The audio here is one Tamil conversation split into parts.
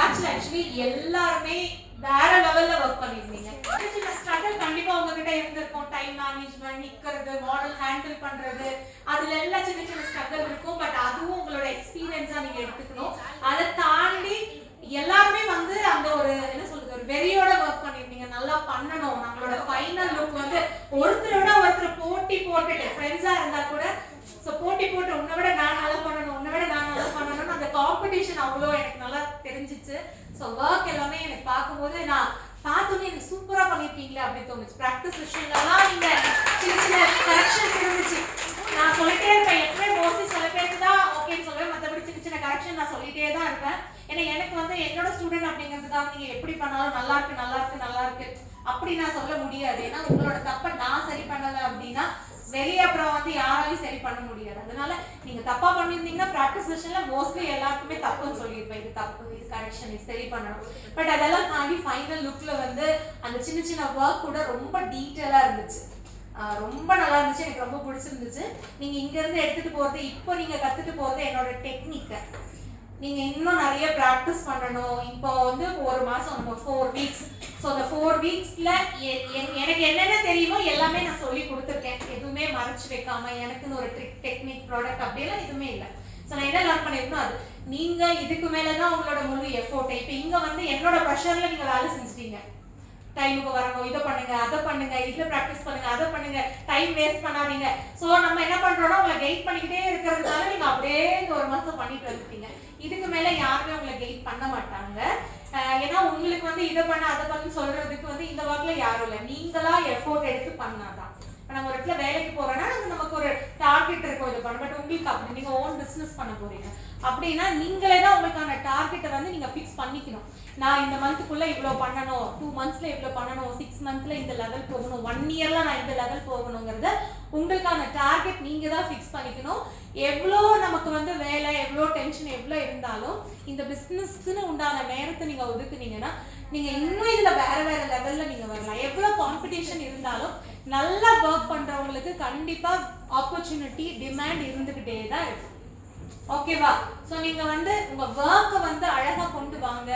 பேட்ச்ல ஆக்சுவலி எல்லாருமே வேற லெவல்ல ஒர்க் பண்ணிருந்தீங்க. சின்ன ஸ்ட்ரகிள் கண்டிப்பா உங்ககிட்ட இருந்திருக்கும். டைம் மேனேஜ்மெண்ட், நிக்கிறது, மாடல் ஹேண்டில் பண்றது, அதுல எல்லாம் சின்ன சின்ன ஸ்ட்ரகிள் இருக்கும். பட் அதுவும் உங்களோட எக்ஸ்பீரியன்ஸா நீங்க எடுத்துக்கணும். அதை தாண்டி எல்லாருமே வந்து அந்த ஒரு என்ன சொல்றது, ஒரு வெறியோட ஒர்க் பண்ணிருந்தீங்க. நல்லா பண்ணணும், நம்மளோட ஃபைனல் லுக் வந்து ஒருத்தரோட ஒருத்தர் போட்டி போட்டுட்டு ஃப்ரெண்ட்ஸா இருந்தா கூட போட்டி போட்டு உன்னை விட நான் நல்லா பண்ணணும், உன்னை விட நான் நல்லா பண்ணணும்னு அந்த காம்படிஷன் அவ்வளோ எனக்கு நல்லா தெரிஞ்சிச்சு. ஸோ ஒர்க் எல்லாமே எனக்கு பார்க்கும்போது நான் பார்த்தோன்னே எனக்கு சூப்பரா பண்ணிருக்கீங்களே அப்படின்னு தோணுச்சு. ப்ராக்டிஸ் விஷயங்கள்லாம் நீங்க சின்ன சின்ன கரெக்ஷன்ஸ் இருந்துச்சு. நான் சொல்லிட்டே இருப்பேன், எப்பவுமே மோஸ்ட்லி சில பேருக்கு தான் ஓகேன்னு சொல்லுவேன், மற்றபடி சின்ன சின்ன கரெக்ஷன் நான் சொல்லிட்டே தான் இருப்பேன். ஏன்னா எனக்கு வந்து என்னோட ஸ்டூடெண்ட் அப்படிங்கிறதுக்காக நீங்க எப்படி பண்ணாலும் நல்லா இருக்கு நல்லா இருக்கு நல்லா இருக்கு அப்படி நான் சொல்ல முடியாது. ஏன்னா உங்களோட தப்பை நான் சரி பண்ணலை அப்படின்னா வெளியே அப்புறம் வந்து யாராலையும் சரி பண்ண முடியாது. அதனால நீங்க தப்பா பண்ணியிருந்தீங்கன்னா ப்ராக்டிஸ் செஷன்ல மோஸ்ட்லி எல்லாருக்குமே தப்புன்னு சொல்லியிருப்பேன், இது தப்பு, இது கரெக்ஷன், இது சரி பண்ணணும். பட் அதெல்லாம் தாண்டி ஃபைனல் லுக்ல வந்து அந்த சின்ன சின்ன ஒர்க் கூட ரொம்ப டீட்டெயிலா இருந்துச்சு. ரொம்ப நல்லா இருந்துச்சு, எனக்கு ரொம்ப பிடிச்சிருந்துச்சு. நீங்க இங்க இருந்து எடுத்துட்டு போறது, இப்போ நீங்க கத்துட்டு போறது என்னோட டெக்னிக்கை நீங்க இன்னும் நிறைய ப்ராக்டிஸ் பண்ணணும். இப்போ வந்து ஒரு மாசம் 4 வீக்ஸ். ஸோ அந்த 4 வீக்ஸ்ல எனக்கு என்னென்ன தெரியுமோ எல்லாமே நான் சொல்லி கொடுத்துருக்கேன். எதுவுமே மறைச்சு வைக்காம எனக்குன்னு ஒரு ட்ரிக், டெக்னிக், ப்ராடக்ட் அப்படியெல்லாம் எதுவுமே இல்லை. ஸோ நான் என்ன லேர்ன் பண்ணிருக்கணும், அது நீங்க இதுக்கு மேலதான் உங்களோட முழு எஃபோர்ட். இப்போ இங்க வந்து என்னோட ப்ரெஷர்ல நீங்க வேலை செஞ்சுட்டீங்க. டைமுக்கு வரணும், இதை பண்ணுங்க, அதை பண்ணுங்க, இதுல ப்ராக்டிஸ் பண்ணுங்க, அதை பண்ணுங்க, டைம் வேஸ்ட் பண்ணாதீங்க. ஸோ நம்ம என்ன பண்றோம்னா உங்களை கைட் பண்ணிக்கிட்டே இருக்கிறதுனால நீங்க அப்படியே இந்த ஒரு மாசம் பண்ணிட்டு வந்துட்டீங்க. இதுக்கு மேல யாருமே உங்களை கைட் பண்ண மாட்டாங்க. ஏன்னா உங்களுக்கு வந்து இதை பண்ண அதை பண்ணு சொல்றதுக்கு வந்து இந்த ஒர்க்ல யாரும் இல்லை, நீங்களா எஃபோர்ட் எடுத்து பண்ணாதான். இப்போ நம்ம ஒரு இடத்துல வேலைக்கு போறோம்னா நமக்கு ஒரு டார்கெட் இருக்கும் இது பண்ண. பட் உங்களுக்கு அப்படி நீங்க ஓன் பிசினஸ் பண்ண போறீங்க அப்படின்னா நீங்களே தான் உங்களுக்கான டார்கெட்டை வந்து நீங்க ஃபிக்ஸ் பண்ணிக்கணும். நான் இந்த மந்த்துக்குள்ள இவ்வளோ பண்ணணும், 2 மந்த்ஸ்ல இவ்வளோ பண்ணணும், 6 மந்த்ல இந்த லெவல் போகணும், 1 இயர்ல நான் இந்த லெவல் போகணுங்கிறத உங்களுக்கான டார்கெட் நீங்க தான் ஃபிக்ஸ் பண்ணிக்கணும். எவ்வளோ நமக்கு வந்து வேலை, எவ்வளோ டென்ஷன் எவ்வளோ இருந்தாலும் இந்த பிஸ்னஸ்க்குன்னு உண்டான நேரத்தை நீங்க ஒதுக்குனீங்கன்னா நீங்க இன்னும் இதுல வேற வேற லெவல்ல நீங்க வரலாம். எவ்வளோ காம்படிஷன் இருந்தாலும் நல்லா ஒர்க் பண்றவங்களுக்கு கண்டிப்பா ஆப்பர்ச்சுனிட்டி, டிமாண்ட் இருந்துகிட்டே தான் இருக்கு. ஓகேவா? சோ நீங்க வந்து உங்க ஒர்க்க வந்து அழகா கொண்டு வாங்க.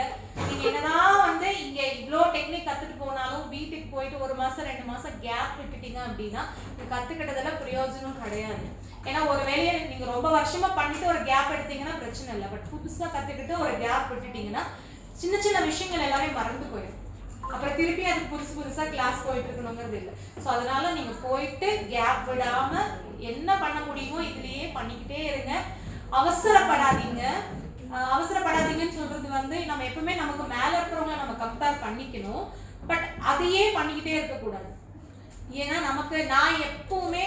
நீங்க என்னதான் வந்து இங்க இவ்ளோ டெக்னிக் கத்துட்டு போனாலும் வீட்டுக்கு போயிட்டு 1 மாசம் 2 மாசம் கேப் விட்டுட்டீங்க அப்படின்னா நீங்க கத்துக்கிட்டதெல்லாம் பிரயோஜனம் கிடையாது. ஏன்னா ஒரு வேலையை நீங்க ரொம்ப வருஷமா பண்ணிட்டு ஒரு கேப் எடுத்தீங்கன்னா பிரச்சனை இல்லை. பட் புதுசா கத்துக்கிட்டு ஒரு கேப் விட்டுட்டீங்கன்னா சின்ன சின்ன விஷயங்கள் எல்லாமே மறந்து போயிடும். அப்புறம் திருப்பி அதுக்கு புதுசா கிளாஸ் போயிட்டு இருக்கணுங்கிறது இல்லை. ஸோ அதனால நீங்க போயிட்டு கேப் விடாம என்ன பண்ண முடியுமோ இதுலயே பண்ணிக்கிட்டே இருங்க. அவசரப்படாதீங்க. அவசரப்படாதீங்கன்னு சொல்றது வந்து நம்ம எப்பவுமே நமக்கு மேல இருக்கிறவங்க நம்ம கம்பேர் பண்ணிக்கணும். பட் அதையே பண்ணிக்கிட்டே இருக்கக்கூடாது. ஏன்னா நமக்கு நான் எப்பவுமே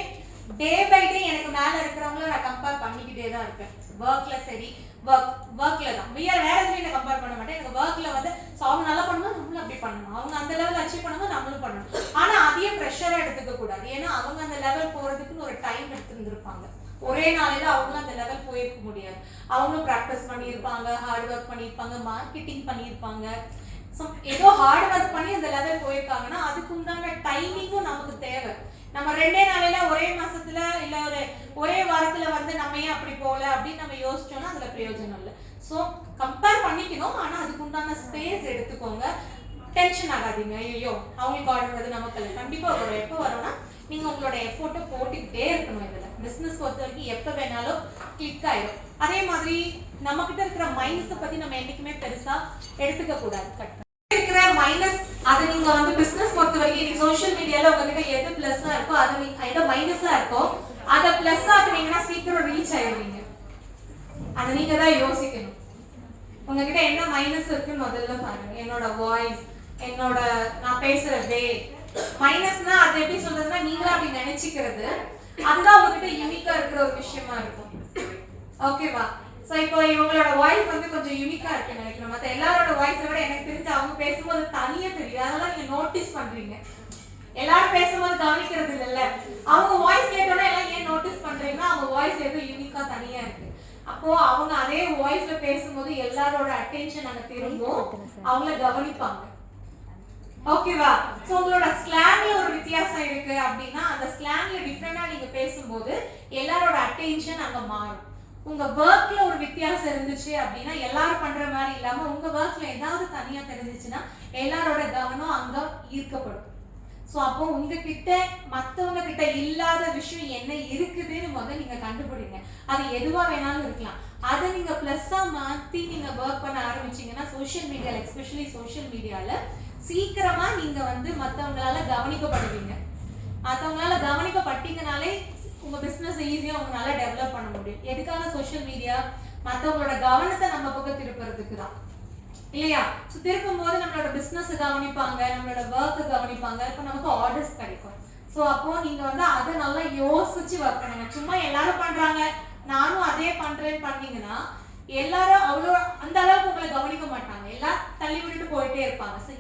டே பை டே எனக்கு மேல இருக்கிறவங்கள நான் கம்பேர் பண்ணிக்கிட்டே தான் இருப்பேன். ஒர்க்ல சரி, ஒர்க்ல தான் வேற எதுலையும் நான் கம்பேர் பண்ண மாட்டேன். எனக்கு ஒர்க்ல வந்து அவங்க நல்லா பண்ணும்போது நம்மளும் அப்படி பண்ணணும், அவங்க அந்த லெவல் அச்சீவ் பண்ணும்போது நம்மளும் பண்ணணும். ஆனா அதையே ப்ரெஷரா எடுத்துக்க கூடாது. ஏன்னா அவங்க அந்த லெவல் போறதுக்குன்னு ஒரு டைம் எடுத்துருந்துருப்பாங்க. ஒரே நாளையில அவங்களும் அந்த லெவல் போயிருக்க முடியாது. அவங்களும் ப்ராக்டிஸ் பண்ணியிருப்பாங்க, ஹார்ட் ஒர்க் பண்ணியிருப்பாங்க, மார்க்கெட்டிங் பண்ணியிருப்பாங்க. ஏதோ ஹார்ட் ஒர்க் பண்ணி அந்த லெவல் போயிருக்காங்கன்னா அதுக்கு உண்டான டைமிங்கும் நமக்கு தேவை. நம்ம 2 நாளையில ஒரே மாசத்துல இல்ல ஒரே வாரத்துல வந்து நம்ம ஏன் அப்படி போல அப்படின்னு நம்ம யோசிச்சோம்னா அதுல பிரயோஜனம் இல்லை. ஸோ கம்பேர் பண்ணிக்கணும், ஆனா அதுக்கு உண்டான ஸ்பேஸ் எடுத்துக்கோங்க. டென்ஷன் ஆகாதீங்க. ஐயோ அவங்களுக்கு ஆர்டர் வருது நமக்கு இல்லை. கண்டிப்பா வரும். எப்போ வரும்னா நீங்க உங்களோட எஃபோர்ட்டை போட்டுக்கிட்டே இருக்கணும். இதுல பிசினஸ் பொறுத்த வரைக்கும் எப்ப வேணாலும் கிளிக் ஆயிடும். அதே மாதிரி நம்ம கிட்ட இருக்கிற மைனஸை பத்தி நம்ம என்னைக்குமே பெருசா எடுத்துக்க கூடாது. இருக்கிற மைனஸ் அதை நீங்க வந்து பிசினஸ் பொறுத்த வரைக்கும் நீ சோஷியல் மீடியால உங்ககிட்ட எது பிளஸ்ஸா இருக்கோ அது நீங்க எது மைனஸா இருக்கோ அதை பிளஸ் ஆக்குனீங்கன்னா சீக்கிரம் ரீச் ஆயிடுவீங்க. அதை நீங்க தான் யோசிக்கணும். உங்ககிட்ட என்ன மைனஸ் இருக்குன்னு முதல்ல பாருங்க. என்னோட வாய்ஸ், என்னோட நான் பேசுற வே. மைனஸ்னா அது எப்படி சொல்றதுன்னா நீங்களா அப்படி நினைச்சுக்கிறது, அதுதான் உங்ககிட்ட யூனிக்கா இருக்கிற ஒரு விஷயமா இருக்கும். ஓகேவா? ஸோ இப்போ இவங்களோட வாய்ஸ் வந்து கொஞ்சம் யூனிக்கா இருக்குன்னு நினைக்கிறேன். மற்ற எல்லாரோட வாய்ஸை விட எனக்கு தெரிஞ்சு அவங்க பேசும்போது தனியா தெரியுது. அதெல்லாம் நீங்க நோட்டீஸ் பண்றீங்க. எல்லாரும் பேசும்போது கவனிக்கிறது இல்லைல்ல. அவங்க வாய்ஸ் கேட்டோன்னா எல்லாம் ஏன் நோட்டீஸ் பண்றீங்கன்னா அவங்க வாய்ஸ் ஏதோ யூனிக்கா தனியா இருக்கு. அப்போ அவங்க அதே வாய்ஸ்ல பேசும்போது எல்லாரோட அட்டென்ஷன் அங்க திரும்பும், அவங்கள கவனிப்பாங்க. ஓகேவா? சோ உங்களோட ஸ்லாங்ல ஒரு வித்தியாசம் இருக்கு அப்படின்னா அந்த ஸ்லாங்ல டிஃபரெண்டா நீங்க பேசும்போது எல்லாரோட அட்டென்ஷன் அங்க மாறும். உங்க ஒர்க்ல ஒரு வித்தியாசம் இருந்துச்சு அப்படின்னா எல்லாரும் பண்ற மாதிரி இல்லாம உங்க ஒர்க்ல ஏதாவது தனியா தெரிஞ்சிச்சுன்னா எல்லாரோட கவனம் அங்க ஈர்க்கப்படும். ஸோ அப்போ உங்ககிட்ட மற்றவங்க கிட்ட இல்லாத விஷயம் என்ன இருக்குதுன்னு முதல்ல நீங்க கண்டுபிடிங்க. அது எதுவா வேணாலும் இருக்கலாம். அதை நீங்க பிளஸ்ஸா மாத்தி நீங்க ஒர்க் பண்ண ஆரம்பிச்சீங்கன்னா சோஷியல் மீடியால, எஸ்பெஷலி சோஷியல் மீடியால சீக்கிரமா நீங்க வந்து மற்றவங்களால கவனிக்கப்படுவீங்க. மற்றவங்களால கவனிக்கப்பட்டீங்கனாலே உங்க பிசினஸ் ஈஸியா உங்களால டெவலப் பண்ண முடியும். எதுக்காக சோஷியல் மீடியா? மற்றவங்களோட கவனத்தை நம்ம பக்கம் திருப்புறதுக்கு தான், இல்லையா? ஸோ திருப்பும் போது நம்மளோட பிசினஸ் கவனிப்பாங்க, நம்மளோட ஒர்க் கவனிப்பாங்க, இப்போ நமக்கு ஆர்டர்ஸ் கிடைக்கும். ஸோ அப்போ நீங்க வந்து அதை நல்லா யோசிச்சு ஒர்க் பண்ணுங்க. சும்மா எல்லாரும் பண்றாங்க நானும் அதே பண்றேன்னு பண்ணீங்கன்னா எல்லாரும் அவ்வளோ அந்த அளவுக்கு உங்களை கவனிக்க மாட்டாங்க, எல்லாம் தள்ளி விட்டுட்டு போயிட்டே இருப்பாங்க. ஸோ